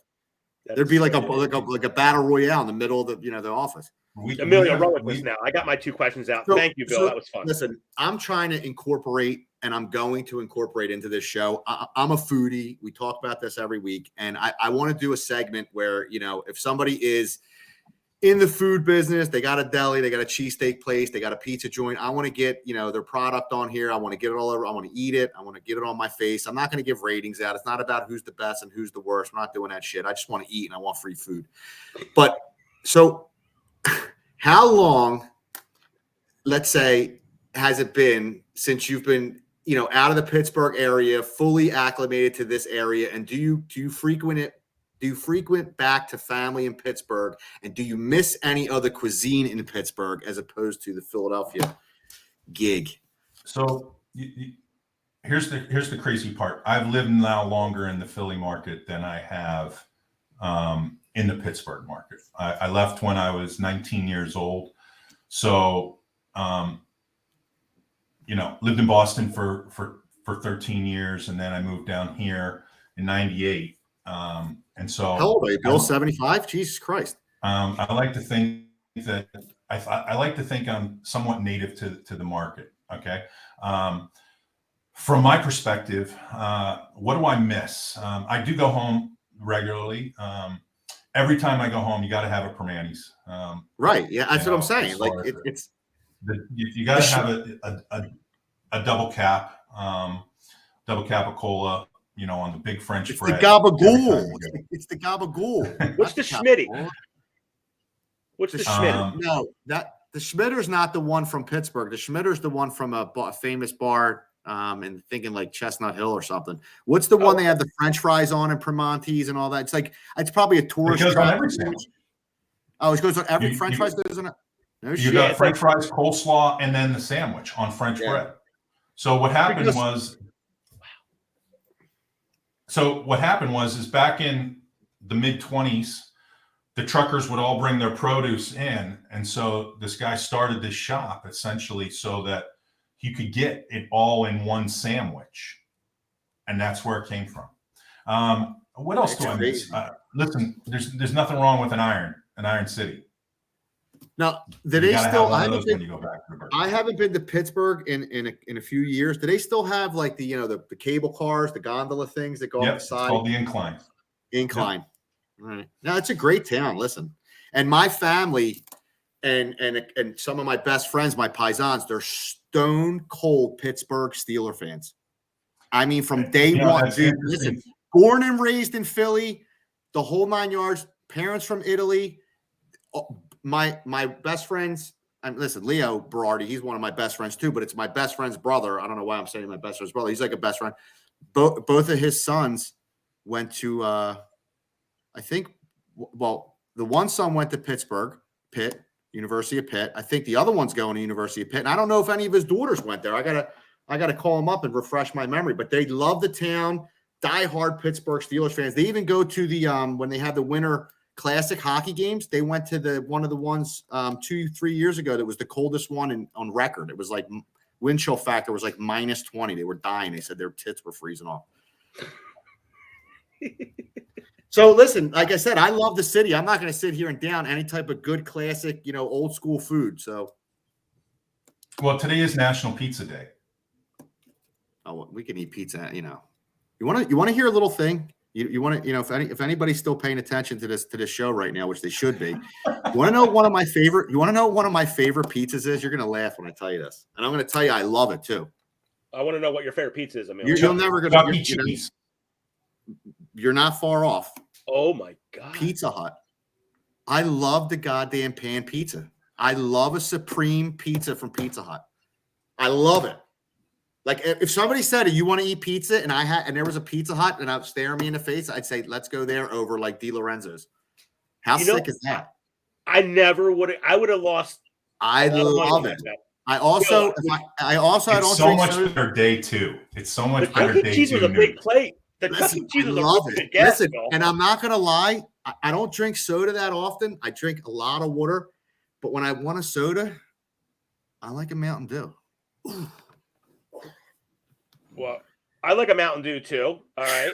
There'd be like a battle royale in the middle of the office. Emilio, run with this now. I got my two questions out. Thank you, Bill. That was fun. Listen, I'm trying to incorporate, and I'm going to incorporate into this show. I'm a foodie. We talk about this every week, and I want to do a segment where if somebody is in the food business. They got a deli, they got a cheesesteak place, they got a pizza joint. I want to get, their product on here. I want to get it all over. I want to eat it. I want to get it on my face. I'm not going to give ratings out. It's not about who's the best and who's the worst. I'm not doing that shit. I just want to eat and I want free food. But so how long, let's say, has it been since you've been, out of the Pittsburgh area, fully acclimated to this area? And do you frequent it? Do you frequent back to family in Pittsburgh? And do you miss any other cuisine in Pittsburgh as opposed to the Philadelphia gig? So here's the crazy part. I've lived now longer in the Philly market than I have in the Pittsburgh market. I left when I was 19 years old. So, lived in Boston for 13 years. And then I moved down here in 98. And so, how old are you, Bill? 75? Jesus Christ. I like to think that I like to think I'm somewhat native to the market. Okay. From my perspective, what do I miss? I do go home regularly. Every time I go home, you got to have a Permanis. Right. Yeah. That's what I'm saying. Like you got to have a double cap of cola. On the big French it's bread. The gabagool. It's the gabagool. What's the Schmitty? What's the Schmidt? No, the Schmitter's not the one from Pittsburgh. The Schmitter's the one from a famous bar, and thinking like Chestnut Hill or something. What's the one they have the French fries on and Primantis and all that? It's probably a tourist. It goes on every sandwich. Oh, it goes on every French fries goes on it. No shit. You got French fries, coleslaw, and then the sandwich on French bread. So what happened was. So what happened was back in the mid-20s, the truckers would all bring their produce in. And so this guy started this shop essentially so that he could get it all in one sandwich. And that's where it came from. What else do I miss? Listen, there's nothing wrong with an Iron City. Now, do they still? I haven't been to Pittsburgh in a few years. Do they still have like the cable cars, the gondola things that go up the side? It's called the Incline. Incline. Yep. All right. Now it's a great town. Listen, and my family and some of my best friends, my paisans, they're stone cold Pittsburgh Steeler fans. I mean, from day one, dude. Listen, born and raised in Philly, the whole 9 yards. Parents from Italy. My best friends, and listen, Leo Berardi, he's one of my best friends too, but it's my best friend's brother. I don't know why I'm saying my best friend's brother. He's like a best friend. Both of his sons went to, I think, well, the one son went to Pitt, University of Pitt. I think the other one's going to University of Pitt. And I don't know if any of his daughters went there. I gotta call him up and refresh my memory, but they love the town, diehard Pittsburgh Steelers fans. They even go to the, when they have the winter Classic hockey games, they went to one of the ones 2-3 years ago that was the coldest one on record. It was like wind chill factor was like -20. They were dying. They said their tits were freezing off. So listen, like I said, I love the city. I'm not going to sit here and down any type of good classic, old school food. So, well, today is National Pizza Day. Oh, we can eat pizza. You want to hear a little thing? You want to, if anybody's still paying attention to this show right now, which they should be, you want to know one of my favorite pizzas is? You're going to laugh when I tell you this. And I'm going to tell you, I love it too. I want to know what your favorite pizza is, Emil. You're never going to, you're not far off. Oh my God. Pizza Hut. I love the goddamn pan pizza. I love a supreme pizza from Pizza Hut. I love it. Like if somebody said, "You want to eat pizza?" and there was a Pizza Hut and I was staring me in the face, I'd say, "Let's go there over like Di Lorenzo's." How sick is that? I never would. I would have lost. I love it. I also, it's so much better day two. It's so much better day two. Cheese was a big plate. The cheese was a big gas. Listen, and I'm not gonna lie. I don't drink soda that often. I drink a lot of water, but when I want a soda, I like a Mountain Dew. Well, I like a Mountain Dew too. All right.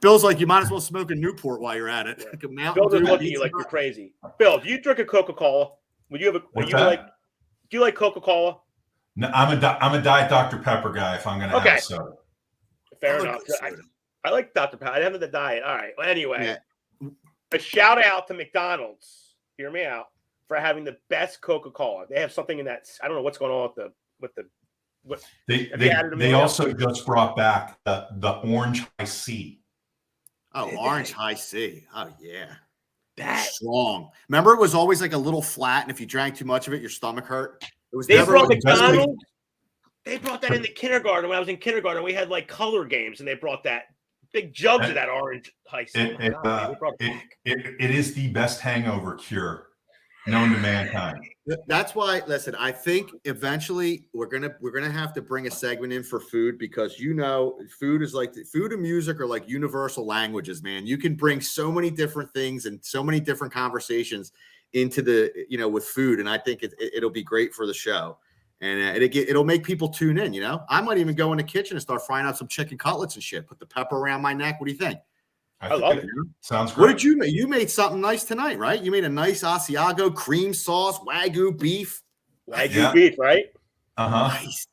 Bill's like, you might as well smoke a Newport while you're at it. Yeah. Like a Mountain Bill Dew. look at you like you're crazy. Bill, do you drink a Coca-Cola? Do you like Coca-Cola? No, I'm a Diet Dr. Pepper guy if I'm going to have soda. Fair enough. I like Dr. Pepper. I haven't the diet. All right. Well, anyway, a shout out to McDonald's. Hear me out, for having the best Coca-Cola. They have something in that. I don't know what's going on with the. They also just brought back the orange high C. Oh, orange high C. Oh yeah. That's strong. Remember, it was always like a little flat, and if you drank too much of it, your stomach hurt. It was they never brought like McDonald's. They brought that into kindergarten. When I was in kindergarten, we had like color games, and they brought that big jugs of that orange high C. It is the best hangover cure known to mankind. That's why. Listen, I think eventually we're gonna have to bring a segment in for food, because food is like food and music are like universal languages, man. You can bring so many different things and so many different conversations into with food, and I think it'll be great for the show, and it'll make people tune in. I might even go in the kitchen and start frying out some chicken cutlets and shit. Put the pepper around my neck. What do you think? I love it. Sounds great. What did you make? You made something nice tonight, right? You made a nice Asiago cream sauce, Wagyu beef. Wagyu beef, right? Nice.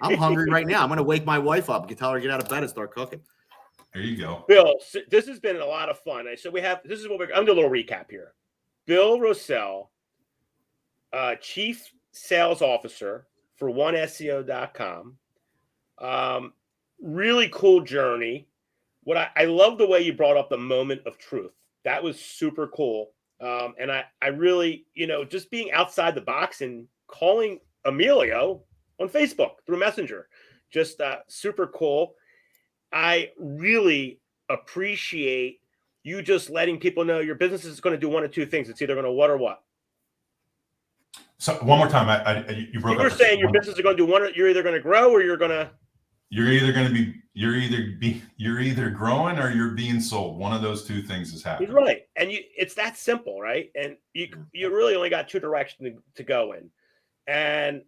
I'm hungry right now. I'm going to wake my wife up and tell her to get out of bed and start cooking. There you go. Bill, this has been a lot of fun. So this is what I'm doing a little recap here. Bill Rossell, Chief Sales Officer for OneSEO.com. Really cool journey. I love the way you brought up the moment of truth. That was super cool. And I really, just being outside the box and calling Emilio on Facebook through Messenger, just super cool. I really appreciate you just letting people know your business is going to do one of two things. It's either going to what or what. So one more time, you broke up. You were saying your business is going to do one. You're either going to grow or you're either growing or you're being sold. One of those two things is happening. He's right. And it's that simple, right? And you really only got two directions to go in. And,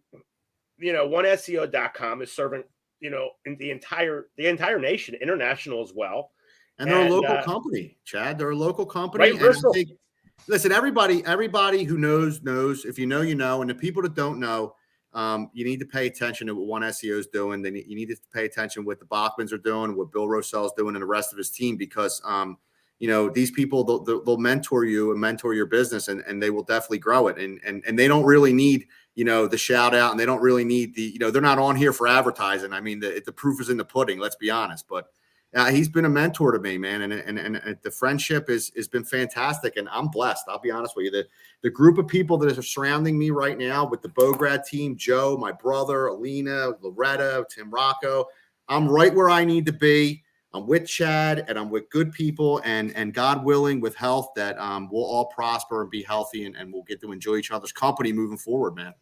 OneSEO.com is serving, in the entire nation, international as well. And they're a local company, Chad. They're a local company. Right, Bristol. Listen, everybody who knows. If you know, you know. And the people that don't know, you need to pay attention to what One SEO is doing. You need to pay attention to what the Bachmans are doing, what Bill Rossell is doing, and the rest of his team, because these people they'll mentor you and mentor your business, and they will definitely grow it. And they don't really need the shout out, and they don't really need they're not on here for advertising. I mean, the proof is in the pudding. Let's be honest, but. He's been a mentor to me, man, and the friendship has been fantastic, and I'm blessed. I'll be honest with you. The group of people that are surrounding me right now with the Bograd team, Joe, my brother, Alina, Loretta, Tim Rocco, I'm right where I need to be. I'm with Chad, and I'm with good people, and God willing, with health, that we'll all prosper and be healthy, and we'll get to enjoy each other's company moving forward, man.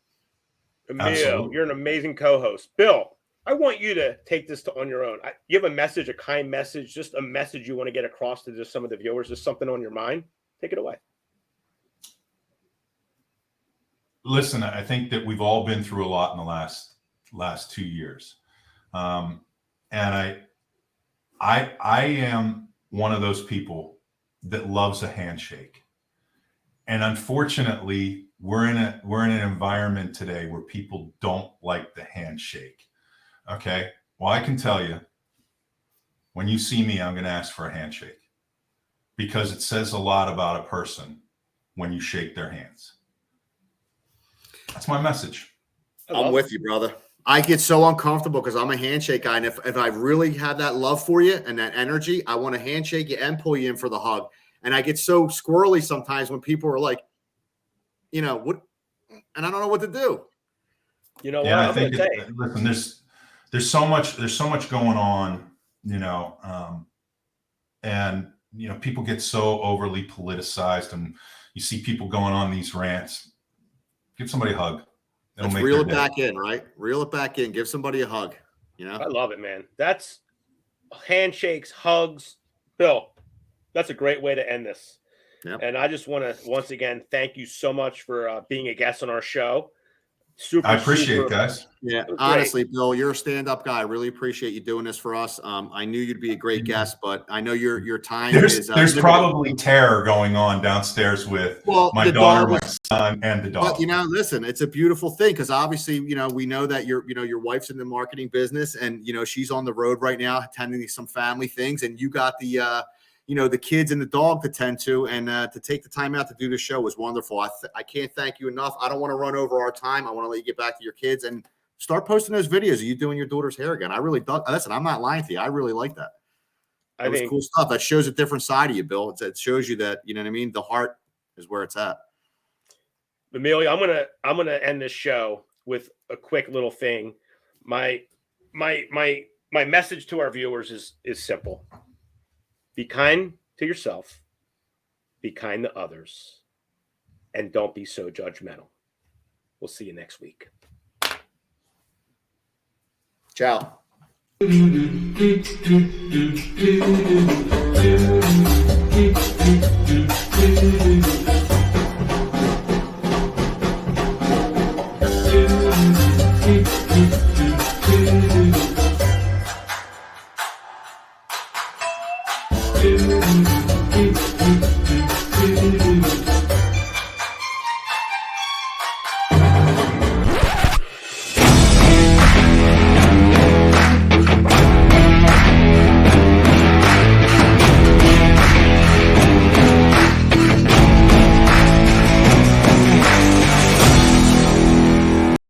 Emilio, you're an amazing co-host. Bill, I want you to take this on your own. You have a message, a kind message, just a message you want to get across to just some of the viewers, just something on your mind. Take it away. Listen, I think that we've all been through a lot in the last 2 years. And I am one of those people that loves a handshake. And unfortunately, we're in an environment today where people don't like the handshake. Okay. Well, I can tell you, when you see me, I'm going to ask for a handshake, because it says a lot about a person when you shake their hands. That's my message. I'm with you, brother. I get so uncomfortable because I'm a handshake guy. And if I really have that love for you and that energy, I want to handshake you and pull you in for the hug. And I get so squirrely sometimes when people are like, what? And I don't know what to do. You know what? I'm going to say. Listen, there's so much going on, and people get so overly politicized, and you see people going on these rants. Give somebody a hug. Let's reel it back in, right? Reel it back in. Give somebody a hug. I love it, man. That's handshakes, hugs. Bill, that's a great way to end this. Yep. And I just want to once again thank you so much for being a guest on our show. I appreciate it, guys. Yeah, honestly, Bill, you're a stand-up guy. I really appreciate you doing this for us. I knew you'd be a great guest, but I know your time is. There's probably terror going on downstairs with my daughter, my son, and the dog. But listen, it's a beautiful thing, because obviously, we know that your wife's in the marketing business, and she's on the road right now attending some family things, and you got the the kids and the dog to tend to, and to take the time out to do the show was wonderful. I can't thank you enough. I don't want to run over our time. I want to let you get back to your kids and start posting those videos of you doing your daughter's hair again. I really thought, listen, I'm not lying to you. I really like that. That was cool stuff. That shows a different side of you, Bill. It shows you that, you know what I mean? The heart is where it's at. Emilio, I'm gonna end this show with a quick little thing. My message to our viewers is simple. Be kind to yourself, be kind to others, and don't be so judgmental. We'll see you next week. Ciao.